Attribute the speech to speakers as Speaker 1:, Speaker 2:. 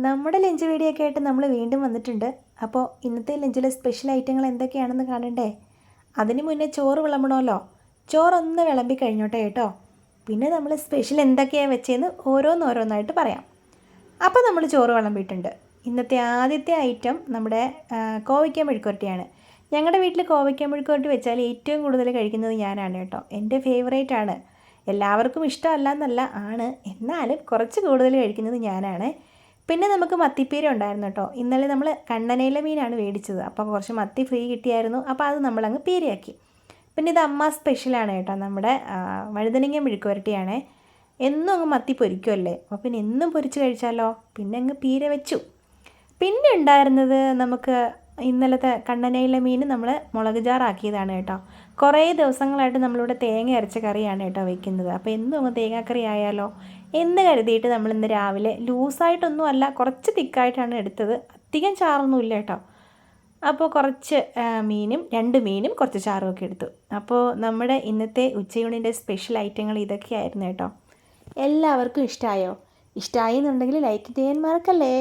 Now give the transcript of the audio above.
Speaker 1: നമ്മുടെ lunch video ഒക്കെ ആയിട്ട് നമ്മൾ വീണ്ടും വന്നിട്ടുണ്ട്. അപ്പോൾ ഇന്നത്തെ ലഞ്ചിലെ സ്പെഷ്യൽ ഐറ്റങ്ങൾ എന്തൊക്കെയാണെന്ന് കാണണ്ടേ? അതിന് മുന്നേ ചോറ് വിളമ്പണമല്ലോ. ചോറൊന്ന് വിളമ്പി കഴിഞ്ഞോട്ടെ കേട്ടോ. പിന്നെ നമ്മൾ സ്പെഷ്യൽ എന്തൊക്കെയാണ് വെച്ചതെന്ന് ഓരോന്നോരോന്നായിട്ട് പറയാം. അപ്പോൾ നമ്മൾ ചോറ് വിളമ്പിയിട്ടുണ്ട്. ഇന്നത്തെ ആദ്യത്തെ ഐറ്റം നമ്മുടെ കോവയ്ക്ക മെഴുക്കുവരട്ടിയാണ്. ഞങ്ങളുടെ വീട്ടിൽ കോവയ്ക്ക മെഴുക്കുവരട്ടി വെച്ചാൽ ഏറ്റവും കൂടുതൽ കഴിക്കുന്നത് ഞാനാണ് കേട്ടോ. എൻ്റെ ഫേവറേറ്റ് ആണ്. എല്ലാവർക്കും ഇഷ്ടമല്ല എന്നല്ല, ആണ്, എന്നാലും കുറച്ച് കൂടുതൽ കഴിക്കുന്നത് ഞാനാണ്. പിന്നെ നമുക്ക് മത്തിപ്പീര ഉണ്ടായിരുന്നു കേട്ടോ. ഇന്നലെ നമ്മൾ കണ്ണനയിലെ മീനാണ് മേടിച്ചത്. അപ്പോൾ കുറച്ച് മത്തി ഫ്രീ കിട്ടിയായിരുന്നു. അപ്പോൾ അത് നമ്മളങ്ങ് പീരയാക്കി. പിന്നെ ഇത് അമ്മ സ്പെഷ്യലാണ് കേട്ടോ. നമ്മുടെ വഴുതനങ്ങ മെഴുക്കുവരട്ടിയാണ്. എന്നും അങ്ങ് മത്തി പൊരിക്കുമല്ലേ, അപ്പോൾ പിന്നെ എന്നും പൊരിച്ച് കഴിച്ചാലോ, പിന്നെ അങ്ങ് പീര വെച്ചു. പിന്നെ ഉണ്ടായിരുന്നത് നമുക്ക് ഇന്നലത്തെ കണ്ണനയിലെ മീൻ നമ്മൾ മുളക് ജാറാക്കിയതാണ് കേട്ടോ. കുറേ ദിവസങ്ങളായിട്ട് നമ്മളിവിടെ തേങ്ങ അരച്ച കറിയാണ് കേട്ടോ വയ്ക്കുന്നത്. അപ്പോൾ എന്നും അങ്ങ് തേങ്ങാക്കറി ആയാലോ എന്ന് കരുതിയിട്ട് നമ്മളിന്ന് രാവിലെ ലൂസായിട്ടൊന്നും അല്ല, കുറച്ച് തിക്കായിട്ടാണ് എടുത്തത്. അധികം ചാറൊന്നുമില്ല കേട്ടോ. അപ്പോൾ കുറച്ച് മീനും 2 മീനും കുറച്ച് ചാറും ഒക്കെ എടുത്തു. അപ്പോൾ നമ്മുടെ ഇന്നത്തെ ഉച്ചയൂണിൻ്റെ സ്പെഷ്യൽ ഐറ്റങ്ങൾ ഇതൊക്കെയായിരുന്നു കേട്ടോ. എല്ലാവർക്കും ഇഷ്ടമായോ? ഇഷ്ടമായി എന്നുണ്ടെങ്കിൽ ലൈക്ക് ചെയ്യാൻ മറക്കല്ലേ.